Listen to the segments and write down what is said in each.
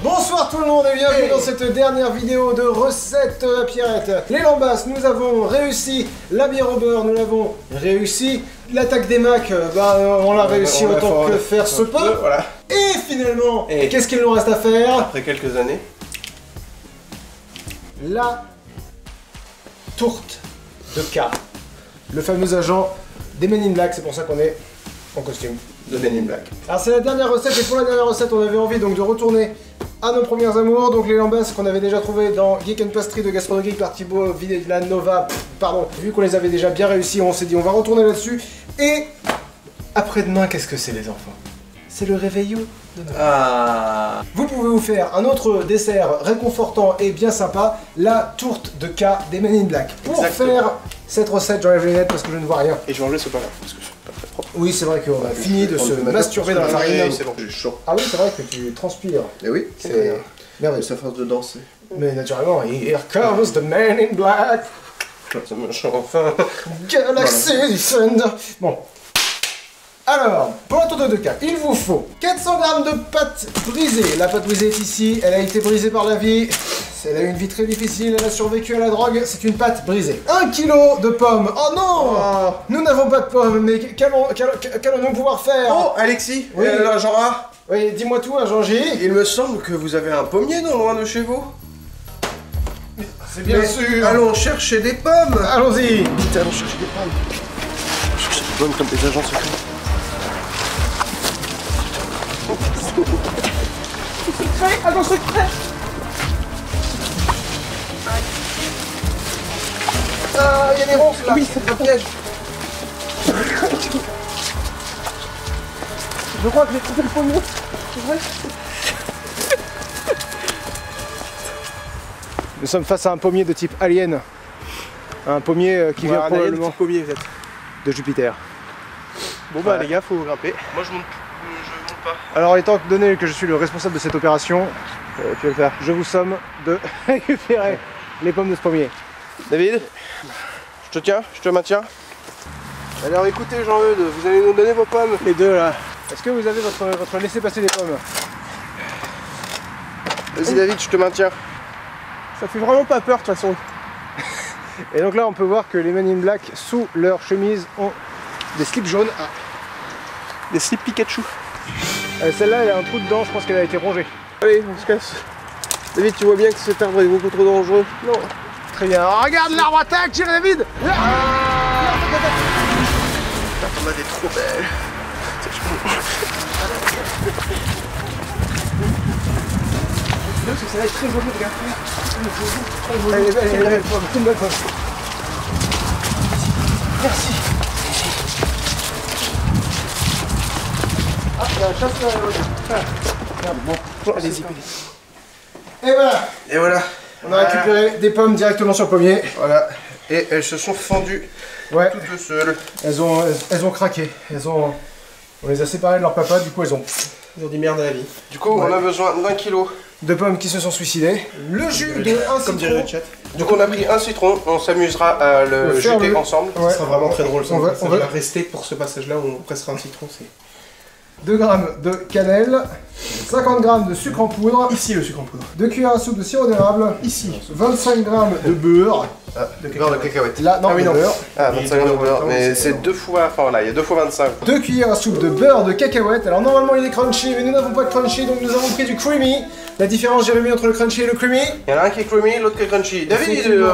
Bonsoir tout le monde et bienvenue dans cette dernière vidéo de recettes à Pierrette. Les lambasses, nous avons réussi. La bière au beurre, nous l'avons réussi. L'attaque des Macs, on l'a réussi autant que faire se peut. Voilà. Et finalement, qu'est-ce qu'il nous reste à faire? Après quelques années. La tourte de K. Le fameux agent des Men in Black, c'est pour ça qu'on est en costume. De Men in Black. Alors c'est la dernière recette et pour la dernière recette on avait envie donc de retourner à nos premières amours, donc les lambasses qu'on avait déjà trouvées dans Geek and Pastry de Gaspard Geek par Thibaut Videla Nova, pardon, vu qu'on les avait déjà bien réussi, on s'est dit on va retourner là-dessus. Et après-demain, qu'est-ce que c'est les enfants? C'est le réveillon de Noël. Ah. Vous pouvez vous faire un autre dessert réconfortant et bien sympa, la tourte de K des Men in Black. Pour faire cette recette, j'enlève les lunettes parce que je ne vois rien. Et je vais enlever ce pain là parce que c'est pas très propre. Oui, c'est vrai qu'on a fini de se masturber dans la farine. C'est bon, j'ai chaud. Ah oui, c'est vrai que tu transpires. Et oui, C'est merveilleux. sa force de danser. Mais naturellement, here comes the Man in Black. Ça me chante enfin. Galaxy Descender. Bon. Alors, pour la tourte de K, il vous faut 400 g de pâte brisée. La pâte brisée est ici, elle a été brisée par la vie. Elle a eu une vie très difficile, elle a survécu à la drogue, c'est une pâte brisée. 1 kg de pommes. Oh non, nous n'avons pas de pommes, mais qu'allons-nous pouvoir faire? Oh, Alexis. Oui. Jean A. Oui, dis-moi tout, hein, Jean-J. Il me semble que vous avez un pommier non loin de chez vous. C'est bien sûr. Allons chercher des pommes. Allons-y. Vite, allons chercher des pommes. Chercher des pommes comme des agents secrets. Agent secret. Ah, il y a des ronces là. Oui, c'est un piège. Je crois que j'ai trouvé le pommier. C'est vrai. Nous sommes face à un pommier de type alien. Un pommier qui vient probablement pommier, peut-être. de Jupiter. Bon bah les gars, faut grimper. Moi je monte pas. Alors étant donné que je suis le responsable de cette opération, tu vas le faire. Je vous somme de récupérer les pommes de ce pommier. David, je te tiens, je te maintiens. Alors écoutez Jean-Eudes, vous allez nous donner vos pommes. Les deux là. Est-ce que vous avez votre laissez-passer des pommes? Vas-y David, je te maintiens. Ça fait vraiment pas peur de toute façon. Et donc là on peut voir que les Men in Black sous leur chemise ont des slips jaunes. Ah. Des slips Pikachu. Celle-là elle a un trou dedans, je pense qu'elle a été rongée. Allez, on se casse. David, tu vois bien que cet arbre est beaucoup trop dangereux. Non. Très bien. Oh, regarde l'arbre attaque, tire David. On a des trop belles. Parce que ça va être très joli, regarde. Elle est belle, elle est belle. C'est une belle pomme. Merci. Ah, il y a un chasse bon, allez-y. Et voilà. Et voilà. On a récupéré des pommes directement sur le pommier. Voilà. Et elles se sont fendues toutes seules. Elles ont craqué. On les a séparées de leur papa, du coup elles ont dit merde à la vie. Du coup, on a besoin d'1 kilo de pommes qui se sont suicidées. Le jus de un citron. Donc on a pris un citron, on s'amusera à le jeter ensemble. Ouais. Ça sera vraiment très drôle. Ça va va rester pour ce passage-là où on pressera un citron. 2 g de cannelle, 50 g de sucre en poudre, Ici le sucre en poudre. 2 cuillères à soupe de sirop d'érable, Ici. 25 g de beurre. Beurre de cacahuète. Là, non, Ah oui, non. beurre. Ah, 25 g de beurre, mais c'est 2 fois, enfin là, il y a 2 fois 25. 2 cuillères à soupe de beurre de cacahuète. Alors normalement il est crunchy, mais nous n'avons pas de crunchy, donc nous avons pris du creamy. La différence, Jérémy, entre le crunchy et le creamy? Il y en a un qui est creamy, l'autre qui est crunchy. David,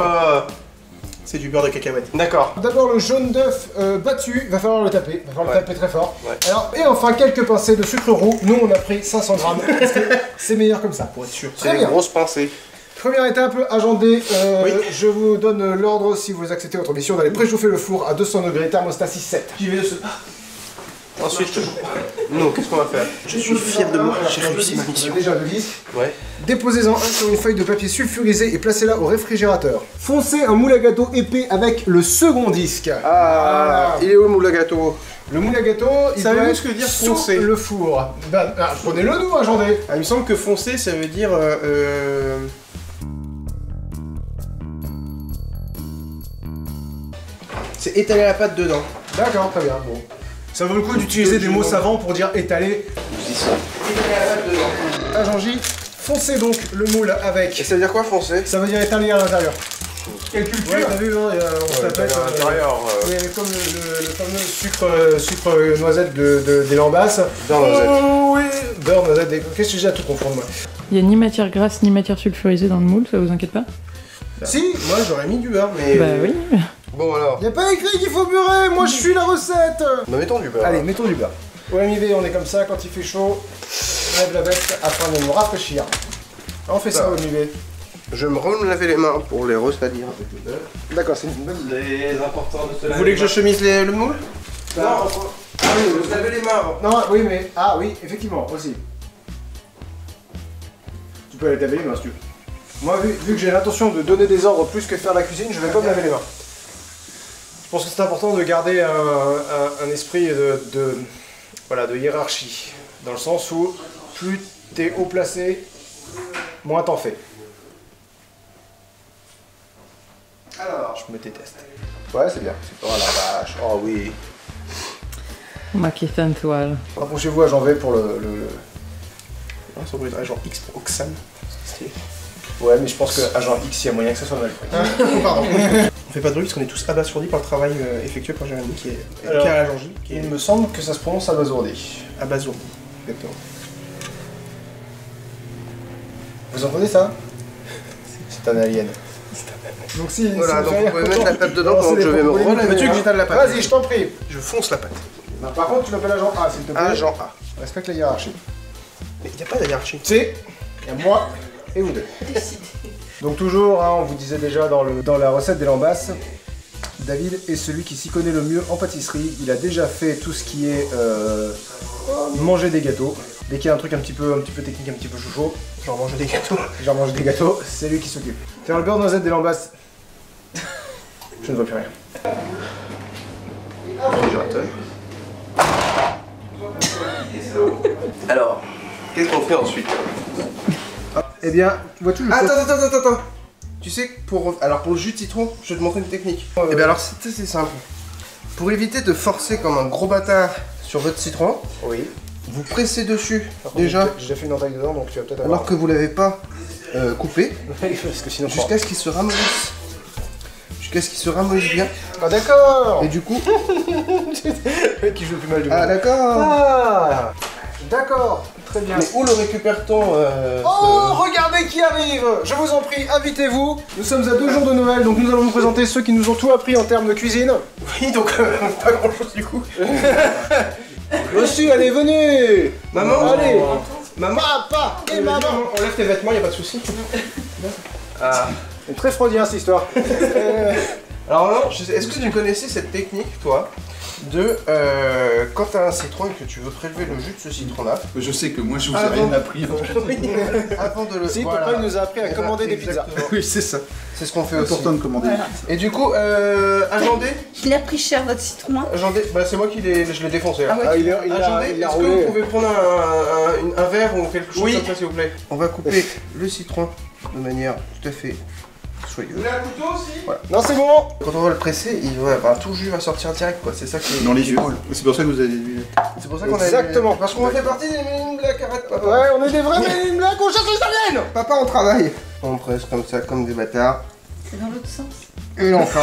C'est du beurre de cacahuète. D'accord. D'abord le jaune d'œuf battu, va falloir le taper, va falloir le taper très fort. Ouais. Alors, et enfin quelques pincées de sucre roux, nous on a pris 500 g, parce que c'est meilleur comme ça. Pour être sûr. C'est des grosses pincées. Première étape, agent D, je vous donne l'ordre si vous acceptez votre mission d'aller préchauffer le four à 200 degrés, thermostat 6-7. J'y vais de ce pas. Ensuite, nous, qu'est-ce qu'on va faire? Je suis fier de moi, j'ai réussi ma mission. Déjà le disque. Ouais. Déposez-en un sur une feuille de papier sulfurisé et placez-la au réfrigérateur. Foncez un moule à gâteau épais avec le second disque. Ah, il est où le moule à gâteau? Le moule à gâteau, il doit Savez-vous être ce que veut dire sous foncer? le four. Ben, prenez-le nous, agent D. Ah, il me semble que foncer, ça veut dire... C'est étaler la pâte dedans. D'accord, très bien. Bon. Ça vaut le coup d'utiliser des mots savants pour dire étaler. Étaler la pâte dedans. Agent J, foncez donc le moule Et avec. ça veut dire quoi foncer? Ça veut dire étaler à l'intérieur. Quelle culture. Ouais, t'as vu, hein, on se la pète. à l'intérieur. Oui, comme le fameux sucre noisette des lambasses. Beurre noisette. Oh, oui, beurre noisette. Qu'est-ce que j'ai à tout confondre, moi? Il y a ni matière grasse ni matière sulfurisée dans le moule, ça vous inquiète pas? Si, Moi j'aurais mis du beurre, mais. Bah oui. Bon alors. y a pas écrit qu'il faut beurrer, moi je suis la recette. Bah mettons du beurre. Allez, mettons du beurre. Au MIB, on est comme ça, quand il fait chaud, on lève la veste afin de nous rafraîchir. On fait ça au MIB. Je me laver les mains pour les ressalir avec le beurre. D'accord, c'est une bonne idée. C'est important de se Vous voulez que je chemise le moule? Non, ah oui, vous lavez les mains avant. Non, oui, mais. Ah oui, effectivement, aussi. Tu peux aller te laver les mains si tu veux. Moi, vu que j'ai l'intention de donner des ordres plus que faire la cuisine, je vais pas me laver les mains. Je pense que c'est important de garder un esprit voilà, de hiérarchie. Dans le sens où plus t'es haut placé, moins t'en fais. Alors, Je me déteste. ouais, c'est bien. Oh la vache. Oh oui. Ma question toile. Rapprochez-vous à Jean V pour le... Ah, ça pourrait être genre X pour Oxane. Ouais, mais je pense que agent X, il y a moyen que ça soit mal pris. Pardon. On fait pas de bruit parce qu'on est tous abasourdis par le travail effectué par Jérémy qui est Alors, à la Georgie, qui Il est me semble que ça se prononce abasourdi. abasourdi. Exactement. Vous entendez ça? C'est un alien. Donc si, Voilà, si donc vous vous pouvez avez mettre la pâte dedans Lancez pendant que les je vais me propos relaver. limités, Veux-tu que hein. j'étale la pâte? Vas-y, je t'en prie. Je fonce la pâte. Bah, par contre, tu m'appelles agent A, s'il te plaît. Agent A. Respecte la hiérarchie. Mais il n'y a pas de hiérarchie. C'est, il y a moi et vous deux. Donc toujours, hein, on vous disait déjà dans la recette des lambasses, David est celui qui s'y connaît le mieux en pâtisserie. Il a déjà fait tout ce qui est manger des gâteaux. Dès qu'il y a un truc un petit peu technique, un petit peu chouchou, Genre manger des gâteaux. genre manger des gâteaux, c'est lui qui s'occupe. Faire le beurre noisette des lambasses, je ne vois plus rien. Réfrigérateur. Alors, qu'est-ce qu'on fait ensuite? Eh bien, vois-tu le Attends. Tu sais que pour le jus de citron, je vais te montrer une technique. Et bien alors c'est simple. Pour éviter de forcer comme un gros bâtard sur votre citron, Oui. vous pressez dessus Par contre, déjà j'ai déjà fait une entaille dedans, donc tu vas peut-être alors que vous l'avez pas coupé Parce que sinon... jusqu'à ce qu'il se ramollisse. Jusqu'à ce qu'il se ramollisse bien. Ah d'accord. Et du coup... Qui joue le plus mal du Ah monde. d'accord. Ah d'accord. Très bien. Mais où le récupère-t-on Oh, regardez qui arrive! Je vous en prie, invitez-vous. Nous sommes à 2 jours de Noël, donc nous allons vous présenter ceux qui nous ont tout appris en termes de cuisine. Oui donc pas grand chose du coup. Monsieur, allez, venez! Maman. Allez! Maman. Papa et maman! On lève tes vêtements, y a pas de souci. C'est très freudien cette histoire. Alors non, est-ce que tu connaissais cette technique, toi, de quand t'as un citron et que tu veux prélever le jus de ce citron-là, Je sais que moi je vous ai Avant- rien appris. avant de le... Si, voilà. papa il nous a appris à commander des pizzas. Exactement. Oui, c'est ça. C'est ce qu'on fait aussi. Important de commander. Et du coup, agent D, Il a pris cher votre citron. bah c'est moi qui je l'ai défoncé là. Ah, il l'a Agent D, est-ce que roulé. vous pouvez prendre un verre ou quelque chose comme ça s'il vous plaît? On va couper le citron de manière tout à fait soyeuse. Vous voulez un couteau aussi? Voilà. Non, c'est bon! Quand on va le presser, tout le jus va sortir direct quoi, c'est ça qui est... Dans les yeux. C'est pour ça que vous avez des lunettes. C'est pour ça qu'on a... Exactement. Parce qu'on fait partie des Men in Black, arrête papa. Ouais, on est des vrais Men in Black, on cherche les aliens! Papa, on travaille. On presse comme ça, comme des bâtards. C'est dans l'autre sens. Et enfin.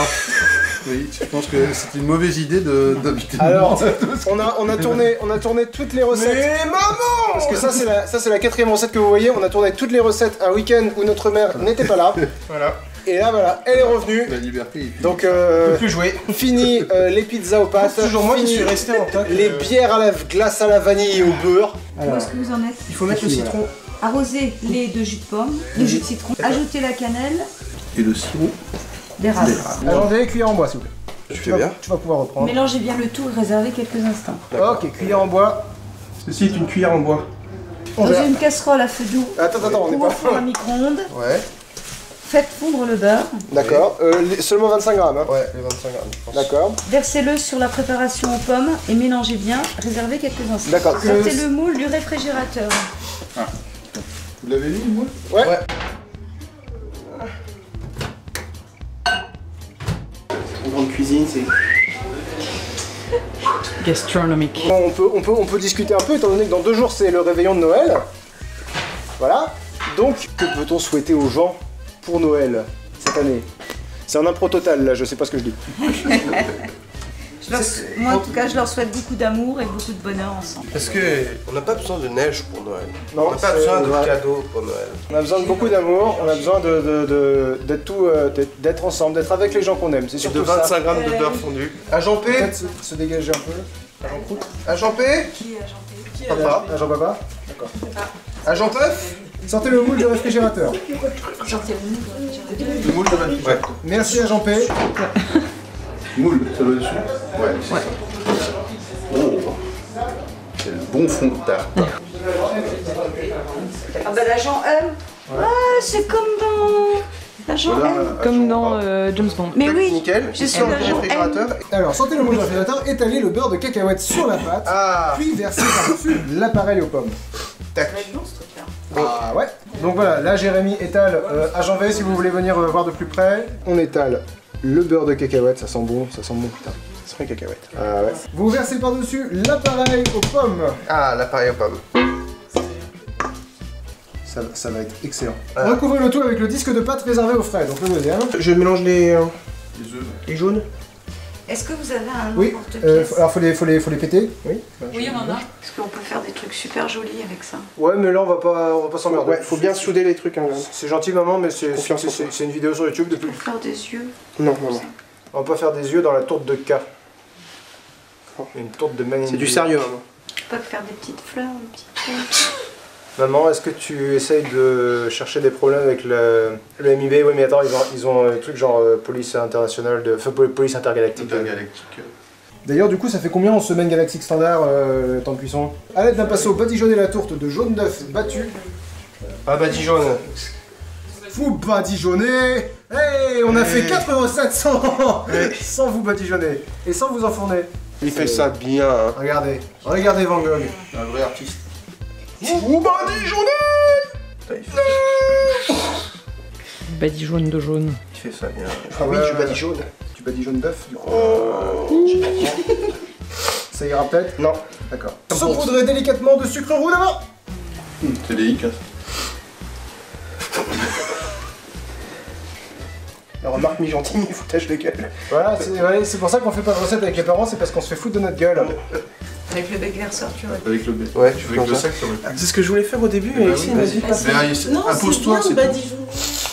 Oui, je pense que c'est une mauvaise idée d'habiter. Alors, on a tourné toutes les recettes. Mais maman! Parce que ça c'est la 4ème recette que vous voyez, on a tourné toutes les recettes un week-end où notre mère n'était pas là. Voilà. Et là voilà, elle est revenue. La liberté. Et puis... Donc Plus jouer. fini les pizzas aux pâtes, Toujours moi qui fini suis resté en toc. les bières à la glace à la vanille et au beurre. Où est-ce que vous en êtes? Il faut mettre le citron. Arroser les de jus de pomme, de jus de citron, ajouter la cannelle, Et le sirop. d'érable. Attendez, cuillère en bois s'il vous plaît. Tu fais bien. Tu vas pouvoir reprendre. Mélangez bien le tout et réservez quelques instants. Ok, cuillère en bois. Ceci est une cuillère en bois. On Dans verra. une casserole à feu doux, Attends, on n'est ou pas au four à micro-ondes, Ouais. faites fondre le beurre, D'accord, seulement 25 grammes. Hein. Ouais, les 25 grammes, je pense. D'accord. versez-le sur la préparation aux pommes et mélangez bien, réservez quelques instants. D'accord. Sortez le moule du réfrigérateur. Vous l'avez mis, moi? Ouais. Une grande cuisine, c'est... Gastronomique. Bon, on peut discuter un peu étant donné que dans 2 jours c'est le réveillon de Noël. Voilà. Donc, que peut-on souhaiter aux gens pour Noël cette année? C'est un impro total là, je sais pas ce que je dis. Moi en tout cas, je leur souhaite beaucoup d'amour et beaucoup de bonheur ensemble. Parce que on n'a pas besoin de neige pour Noël. Non, on n'a pas c'est besoin de vrai. cadeaux pour Noël. On a besoin de beaucoup d'amour, on a besoin d'être ensemble, d'être avec les gens qu'on aime. C'est Et surtout de 25 grammes de beurre fondu. Agent P. Peut-être se dégager un peu. Agent Croûte. Agent P. Qui est agenté? Papa. Agent Papa. D'accord. Agent Puff. Sortez le moule du réfrigérateur. Le moule de Valkyrie. Ouais. Merci Agent P. Moule, ça va dessus? Ouais. Oh, c'est le bon fond de tarte. Ah bah l'agent M. Ah, c'est comme dans l'agent Voilà, M. Comme dans James Bond. Mais oui, Nickel. je suis Sors du l'agent M. réfrigérateur. Alors, sortez le moule du réfrigérateur, étalez le beurre de cacahuète sur la pâte, Ah. puis versez par-dessus l'appareil aux pommes. Tac. Ah ouais. Donc voilà, là Jérémy étale Agent V si vous voulez venir voir de plus près. On étale le beurre de cacahuète, ça sent bon putain. C'est vrai cacahuète. Ah ouais. Vous versez par-dessus l'appareil aux pommes. Ah, l'appareil aux pommes. Ça va être excellent. Recouvrez le tout avec le disque de pâte réservé aux frais, donc le deuxième. Je mélange les Les œufs. les jaunes. Est-ce que vous avez un Oui, porte-pièce? alors faut les péter. Oui. Oui, on en a. Parce qu'on peut faire des trucs super jolis avec ça. Ouais, mais là on va pas s'emmerder. Ouais, faut bien souder les trucs, hein, quand même. C'est gentil maman, mais Confiance en toi. c'est une vidéo sur YouTube depuis. Pour faire des yeux. Non, non, non. On va pas faire des yeux dans la tourte de K. Une tourte de manine. C'est du sérieux, maman. Tu peux faire des petites fleurs, des petites fleurs. Maman, est-ce que tu essayes de chercher des problèmes avec le MIB? Oui, mais attends, ils ont un truc genre police internationale, enfin police intergalactique. Intergalactique. D'ailleurs, du coup, ça fait combien en semaine galactique standard, temps de cuisson? À l'aide d'un pinceau, badigeonnez la tourte de jaune d'œuf battu. Ah bah Dijon. Vous badigeonnez. Hey, on a fait 4 recettes sans vous badigeonner et sans vous enfourner. Il fait ça bien, hein. Regardez, regardez Van Gogh. Un vrai artiste. Vous badigeonnez. Badigeonne de jaune. Il fait ça bien. Ah oui, ouais, je badigeonne. Tu badigeonnes d'œuf du coup. Ça ira peut-être? Non. D'accord. Saupoudrez délicatement de sucre roux d'abord. C'est délicat. Alors, remarque mi-gentil, il foutage de gueule. Voilà, c'est pour ça qu'on fait pas de recette avec les parents, c'est parce qu'on se fait foutre de notre gueule. Avec le bec verseur, tu vois. Avec le B. Ouais, tu fais Avec le ça. sac, ça aurait pu. C'est ce que je voulais faire au début, mais ici, vas-y, passe. Mais impose-toi, c'est tout.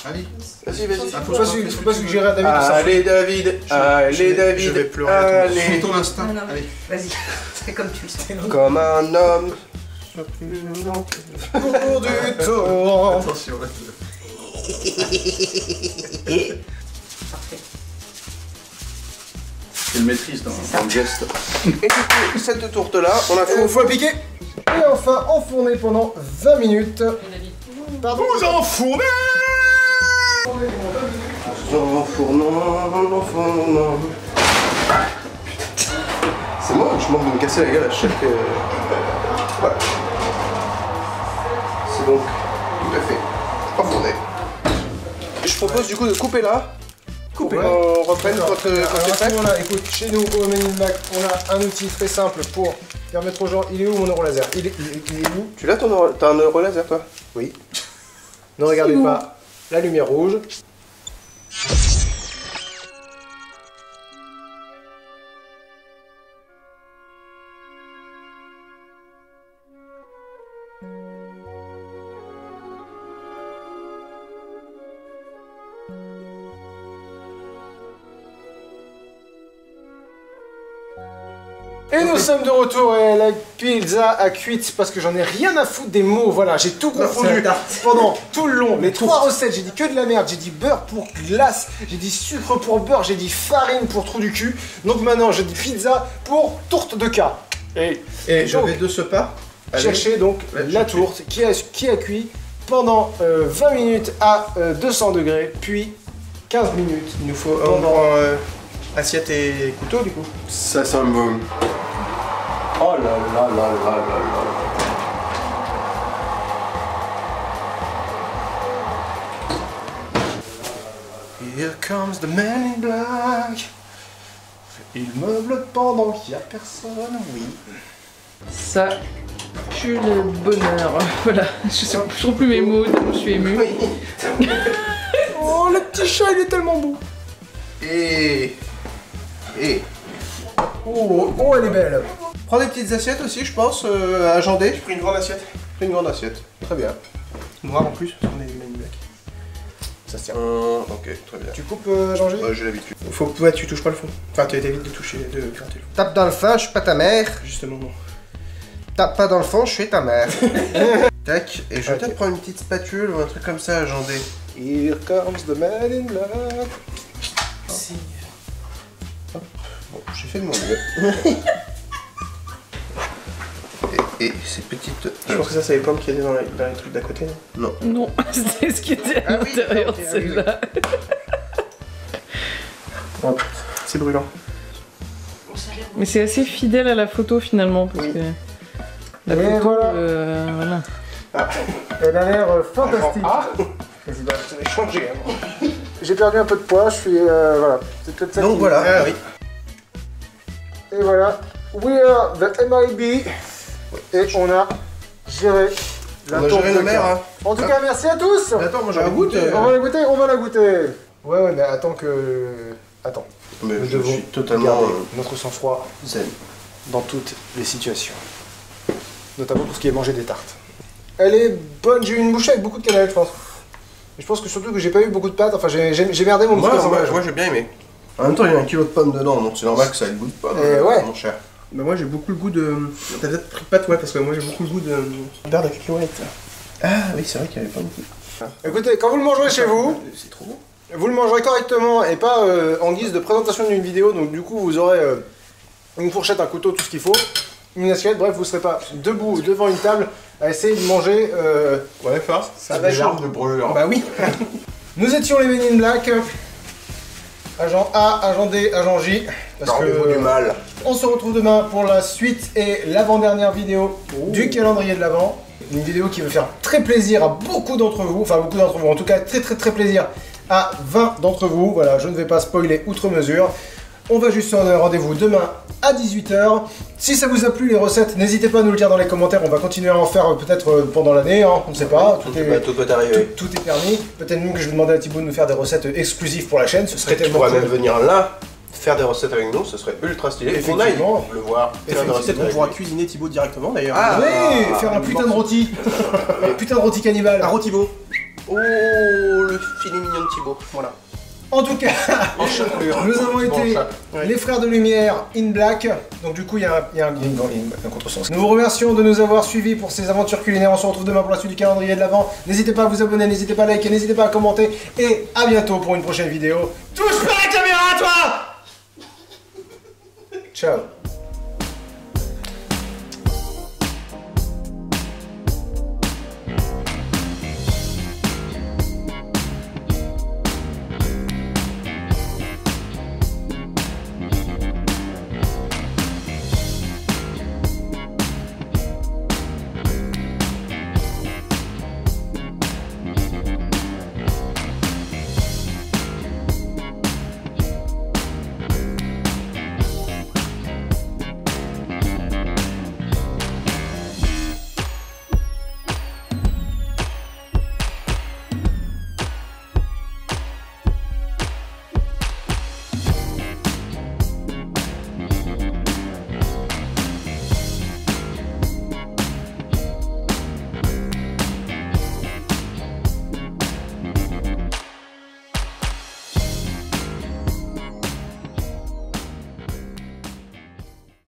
Allez. Vas-y, vas-y. Faut pas suggérer à David de s'en Allez, David. Allez, David. Je vais pleurer. Allez. Suis ton instinct. Non, non, Allez. vas-y. C'est comme tu le sais. Comme un homme. cours du tour. Attention, là. Il maîtrise dans le geste. Et du coup, cette tourte-là, on la Faut fout. appliquer. Et enfin, enfourner pendant 20 minutes. Pardon. Vous enfournez. Enfournant. C'est moi, je manque de me casser la gueule à chaque. Voilà. C'est donc tout à fait enfourné. Je propose du coup de couper là. Couper. Ouais. On reprenne D'accord. quand Alors, c'est à ce prêt. moment-là, écoute, chez nous, au Men in Black, on a un outil très simple pour permettre aux gens. Il est où mon euro laser? Il est où? Tu l'as t'as un euro laser toi? Oui. Ne regardez pas la lumière rouge. Et nous sommes de retour et la pizza a cuite parce que j'en ai rien à foutre des mots, voilà, j'ai tout confondu pendant tout le long, les 3 recettes, j'ai dit que de la merde, j'ai dit beurre pour glace, j'ai dit sucre pour beurre, j'ai dit farine pour trou du cul, donc maintenant je dis pizza pour tourte de K. Et je donc, vais de ce pas chercher donc Ouais, la tourte qui a cuit pendant 20 minutes à 200 degrés, puis 15 minutes. Il nous faut on prend assiette et couteau du coup. Ça sent bon. Oh là là là là là là. Here comes the man in black. Il meuble pendant qu'il n'y a personne, oui. Ça pue le bonheur. Voilà, je trouve plus mes mots, tellement je suis émue. Oh, le petit chat, il est tellement beau. Et... Oh, oh, elle est belle. Prends des petites assiettes aussi, je pense, agendées. J'ai pris une grande assiette. Une grande assiette. Très bien. Noire en plus, parce qu'on est des Man in Black. Ça se tient. Ok, très bien. Tu coupes, Jean-G? J'ai l'habitude. Faut que tu touches pas le fond. Enfin, tu évites de toucher, de gratter le fond. Tape dans le fond, je suis pas ta mère. Justement, non. Tape pas dans le fond, je suis ta mère. Tac, et je vais peut-être prendre une petite spatule ou un truc comme ça agendé. Here comes the man in black. Si. Bon, j'ai fait de mon mieux. et ces petites... Je pense que ça, c'est les pommes qui étaient dans les trucs d'à côté. Non. Non, c'était ce qui était à l'intérieur de celle-là. Hop, c'est brûlant. Mais c'est assez fidèle à la photo finalement, parce que la Et photo, voilà. voilà. Elle a l'air fantastique. Ah Vas-y, bah, je vais changer avant. J'ai perdu un peu de poids, je suis... voilà. C'est peut-être ça Donc qui- voilà. Ah oui. Et voilà. We are the MIB. Et on a géré la On a tour géré de nos mères, cœur. hein. En tout cas, merci à tous. Mais attends, moi j'avais goûté. On va la goûter, on va la goûter. Ouais, mais attends que... Attends. Mais Nous je devons suis totalement garder notre sang-froid zen. dans toutes les situations. Notamment pour ce qui est manger des tartes. Elle est bonne, j'ai eu une bouchée avec beaucoup de cannelle, je pense. Et je pense que surtout que j'ai pas eu beaucoup de pâtes, enfin j'ai merdé mon petit assemblage. Moi j'ai bien aimé. En même temps, il y a 1 kilo de pommes dedans, donc c'est normal que ça ait le goût de pomme, ouais. mon cher. Bah, moi, j'ai beaucoup le goût de. T'as peut-être pris pas toi, parce que moi, j'ai beaucoup le goût de. Beurre de cacahuète. Ah oui, c'est vrai qu'il y avait pas beaucoup. Écoutez, quand vous le mangerez chez vous, C'est trop bon. vous le mangerez correctement et pas en guise de présentation d'une vidéo, donc du coup vous aurez une fourchette, un couteau, tout ce qu'il faut, une assiette, bref, vous serez pas debout devant une table à essayer de manger Ouais, fort. à la chaude. de brûlure. Bah oui. Nous étions les Men in Black, agent A, agent D, agent J, parce Rendez-vous du mal. on se retrouve demain pour la suite et l'avant-dernière vidéo du calendrier de l'Avent. Une vidéo qui va faire très plaisir à beaucoup d'entre vous, enfin beaucoup d'entre vous, en tout cas très plaisir à 20 d'entre vous. Voilà, je ne vais pas spoiler outre mesure. On va juste se donner rendez-vous demain à 18 h. Si ça vous a plu les recettes, n'hésitez pas à nous le dire dans les commentaires. On va continuer à en faire peut-être pendant l'année, hein, on ne sait pas. Tout peut arriver. Tout est permis. Peut-être même que je vais demander à Thibaut de nous faire des recettes exclusives pour la chaîne. Ce serait Tu tellement pourrais cool. même venir là, faire des recettes avec nous, ce serait ultra stylé. On aille Effectivement. le voir. Faire des recettes On avec pourra lui. cuisiner Thibaut directement d'ailleurs. Ah, Oui, faire un putain de rôti. Putain de rôti cannibale. Un Thibaut. Oh, le filet mignon de Thibaut. Voilà. En tout cas, En chapelure. nous avons été Ouais. les frères de lumière in black. Donc du coup, il y a un contresens. Nous vous remercions de nous avoir suivis pour ces aventures culinaires. On se retrouve demain pour la suite du calendrier de l'Avent. N'hésitez pas à vous abonner, n'hésitez pas à liker, n'hésitez pas à commenter. Et à bientôt pour une prochaine vidéo. Touche pas la caméra, toi. Ciao.